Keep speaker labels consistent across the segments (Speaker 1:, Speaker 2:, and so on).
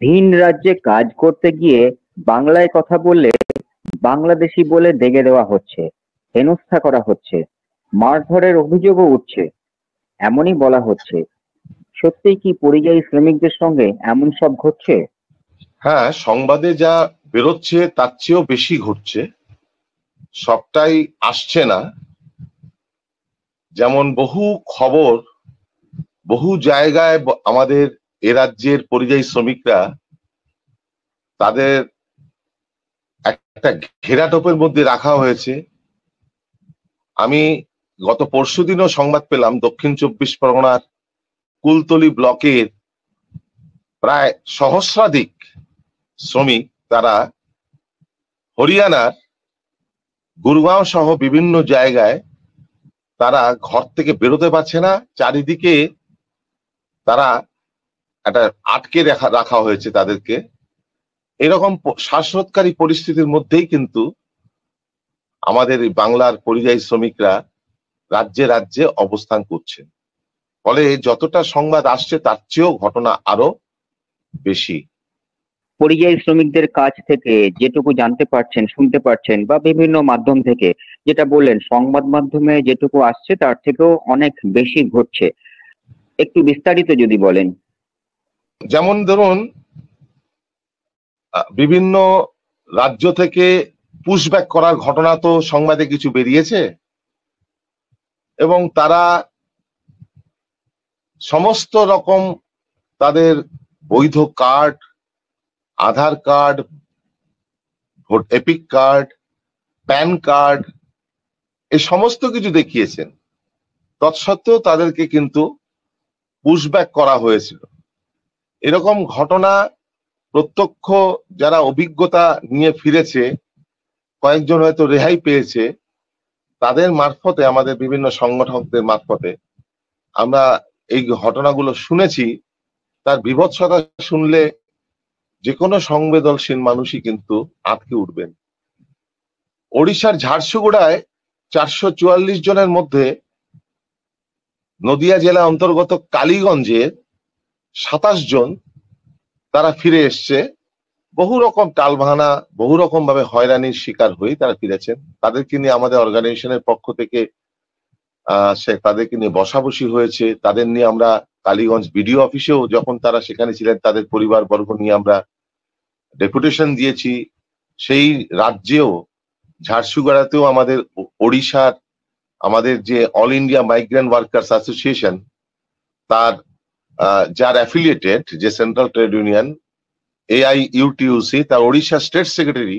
Speaker 1: ভিন রাজ্যে কাজ করতে গিয়ে বাংলায় কথা বললে বাংলাদেশি বলে দেগে দেওয়া হচ্ছে, হেনস্থা করা হচ্ছে, মারধরের অভিযোগও উঠছে, এমনই বলা হচ্ছে। সত্যিই কি পরিযায়ী শ্রমিকদের সঙ্গে এমন সব ঘটছে?
Speaker 2: হ্যাঁ, সংবাদে যা বেরোচ্ছে তার চেয়েও বেশি ঘটছে। সবটাই আসছে না। যেমন বহু খবর, বহু জায়গায় আমাদের এ রাজ্যের পরিযায়ী শ্রমিকরা তাদের একটা ঘেরাটোপের মধ্যে রাখা হয়েছে। আমি গত পরশুদিনও সংবাদ পেলাম দক্ষিণ চব্বিশ পরগনার কুলতলি ব্লকের প্রায় সহস্রাধিক শ্রমিক তারা হরিয়ানার গুরগাঁও সহ বিভিন্ন জায়গায় তারা ঘর থেকে বেরোতে পারছে না। চারিদিকে তারা একটা আটকে রাখা হয়েছে তাদেরকে। এরকম শ্বাসরোধকারী পরিস্থিতির মধ্যেই কিন্তু আমাদের এই বাংলার পরিযায়ী শ্রমিকরা রাজ্যে রাজ্যে অবস্থান করছেন। ফলে যতটা সংবাদ আসছে তার চেয়েও ঘটনা আরো বেশি।
Speaker 1: পরিযায়ী শ্রমিকদের কাছ থেকে যেটুকু জানতে পারছেন, শুনতে পারছেন, বা বিভিন্ন মাধ্যম থেকে যেটা বললেন, সংবাদ মাধ্যমে যেটুকু আসছে তার থেকেও অনেক বেশি ঘটছে। একটু বিস্তারিত যদি বলেন।
Speaker 2: যেমন ধরুন, বিভিন্ন রাজ্য থেকে পুশব্যাক করার ঘটনা তো সংবাদে কিছু বেরিয়েছে, এবং তারা সমস্ত রকম তাদের বৈধ card, Aadhaar card, vote EPIC card, PAN card, এই সমস্ত কিছু দেখিয়েছেন। তৎসত্ত্বেও তাদেরকে কিন্তু পুশব্যাক করা হয়েছিল। এরকম ঘটনা প্রত্যক্ষ যারা অভিজ্ঞতা নিয়ে ফিরেছে, কয়েকজন হয়তো রেহাই পেয়েছে, তাদের মারফতে, আমাদের বিভিন্ন সংগঠকদের মারফতে আমরা এই ঘটনাগুলো শুনেছি। তার বীভৎসতা শুনলে যে কোনো সংবেদনশীল মানুষই কিন্তু আঁতকে উঠবেন। ওড়িশার ঝাড়সুগুড়ায় 444 জনের মধ্যে নদিয়া জেলা অন্তর্গত কালীগঞ্জের 27 জন তারা ফিরে এসছে। বহু রকম টালবাহানা, বহু রকম ভাবে হয়রানির শিকার হয়ে তারা ফিরেছেন। তাদেরকে নিয়ে আমাদের অর্গানাইজেশনের পক্ষ থেকে তাদেরকে নিয়ে বসাবসি হয়েছে। তাদের নিয়ে আমরা কালীগঞ্জ বিডিও অফিসেও যখন তারা সেখানে ছিলেন তাদের পরিবার বর্গ নিয়ে আমরা ডেপুটেশন দিয়েছি। সেই রাজ্যেও ঝাড়সুগুড়াতেও আমাদের ওড়িশার আমাদের যে all India migrant workers association, তার যার অ্যাফিলিয়েটেড যে সেন্ট্রাল ট্রেড ইউনিয়ন AIUTUC, তার ওড়িশা স্টেট সেক্রেটারি,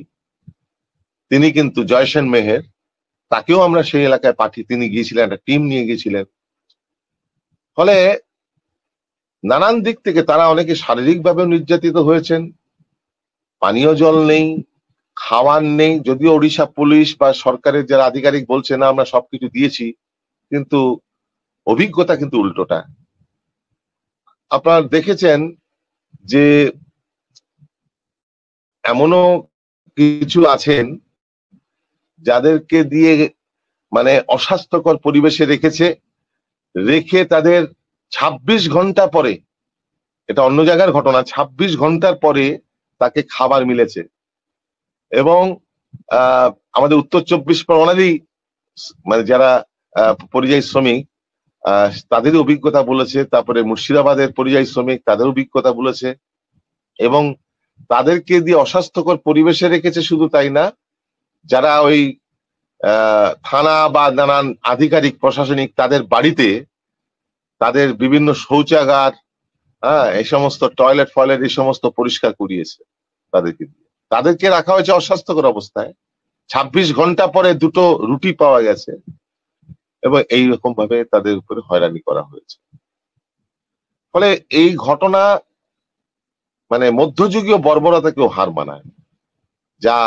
Speaker 2: তিনি কিন্তু জয়সেন মেহের, তাকেও আমরা সেই এলাকায় পাঠিয়ে, তিনি গিয়েছিলেন, একটা টিম নিয়ে গিয়েছিলেন। ফলে নানান দিক থেকে তারা অনেকে শারীরিকভাবে নির্যাতিত হয়েছেন। পানীয় জল নেই, খাওয়ার নেই। যদিও ওড়িশা পুলিশ বা সরকারের যারা আধিকারিক বলছে না আমরা সবকিছু দিয়েছি, কিন্তু অভিজ্ঞতা কিন্তু উল্টোটা। আপনারা দেখেছেন যে এমনও কিছু আছেন যাদেরকে দিয়ে মানে অস্বাস্থ্যকর পরিবেশে রেখে তাদের 26 ঘন্টা পরে, এটা অন্য জায়গার ঘটনা, 26 ঘন্টার পরে তাকে খাবার মিলেছে। এবং আমাদের উত্তর চব্বিশ পরগনারই মানে যারা পরিযায়ী শ্রমিক, তাদেরই অভিজ্ঞতা বলেছে। তারপরে মুর্শিদাবাদের পরিযায়ী শ্রমিক, তাদের অভিজ্ঞতা বলেছে। এবং তাদেরকে দিয়ে অস্বাস্থ্যকর পরিবেশে রেখেছে। শুধু তাই না, যারা ওই থানা বা নানান আধিকারিক প্রশাসনিক, তাদের বাড়িতে তাদের বিভিন্ন শৌচাগার, এই সমস্ত টয়লেট ফয়লেট এই সমস্ত পরিষ্কার করিয়েছে তাদেরকে রাখা হয়েছে অস্বাস্থ্যকর অবস্থায়। 26 ঘন্টা পরে 2টো রুটি পাওয়া গেছে, এবং এইরকম ভাবে তাদের উপরে হয়রানি করা হয়েছে। ফলে এই ঘটনা মানে মধ্যযুগীয় বর্বরতাকেও হার মানায়। যা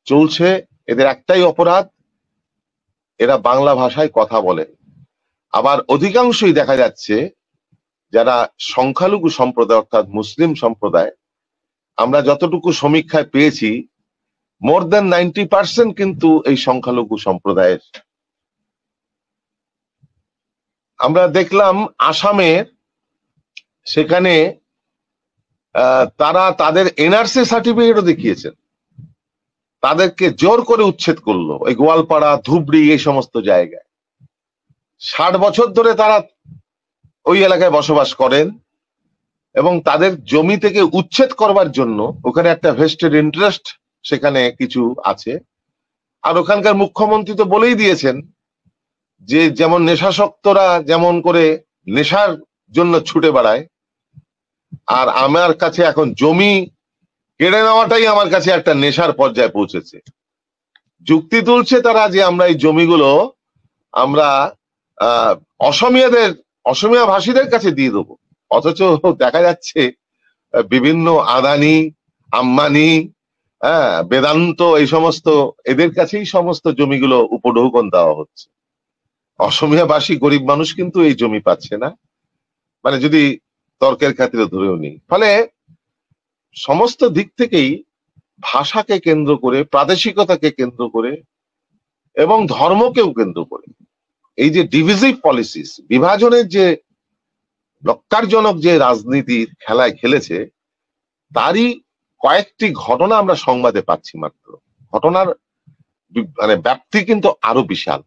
Speaker 2: চলছে, এদের একটাই অপরাধ, এরা বাংলা ভাষায় কথা বলে। আবার অধিকাংশই দেখা যাচ্ছে যারা সংখ্যালঘু সম্প্রদায় অর্থাৎ মুসলিম সম্প্রদায়, আমরা যতটুকু সমীক্ষায় পেয়েছি মোর দেন 90% কিন্তু এই সংখ্যালঘু সম্প্রদায়ের। আমরা দেখলাম আসামের সেখানে তারা তাদের এনআরসি সার্টিফিকেটও দেখিয়েছেন, তাদেরকে জোর করে উচ্ছেদ করলো এই গোয়ালপাড়া, ধুবড়ি, এই সমস্ত জায়গায়। 60 বছর ধরে তারা ওই এলাকায় বসবাস করেন এবং তাদের জমি থেকে উচ্ছেদ করবার জন্য ওখানে একটা ভেস্টেড ইন্টারেস্ট সেখানে কিছু আছে। আর ওখানকার মুখ্যমন্ত্রী তো বলেই দিয়েছেন যে যেমন নেশাসক্তরা যেমন করে নেশার জন্য ছুটে বেড়ায়, আর আমার কাছে এখন জমি কেড়ে নেওয়াটাই আমার কাছে একটা নেশার পর্যায়ে পৌঁছেছে। যুক্তি তুলছে তারা যে আমরা এই জমিগুলো আমরা অসমীয়া ভাষীদের কাছে দিয়ে দেবো, অথচ দেখা যাচ্ছে বিভিন্ন আদানি, আম্বানি, বেদান্ত, এই সমস্ত এদের কাছেই সমস্ত জমিগুলো উপঢৌকন দেওয়া হচ্ছে। অসমীয়া ভাষী গরিব মানুষ কিন্তু এই জমি পাচ্ছে না, মানে যদি তর্কের খাতিরে ধরেও নিই। ফলে সমস্ত দিক থেকেই ভাষাকে কেন্দ্র করে, প্রাদেশিকতাকে কেন্দ্র করে এবং ধর্মকেও কেন্দ্র করে এই যে ডিভিজিভ পলিসিস, বিভাজনের যে লক্কারজনক যে রাজনীতির খেলায় খেলেছে, তারই কয়েকটি ঘটনা আমরা সংবাদে পাচ্ছি মাত্র। ঘটনার মানে ব্যাপ্তি কিন্তু আরো বিশাল।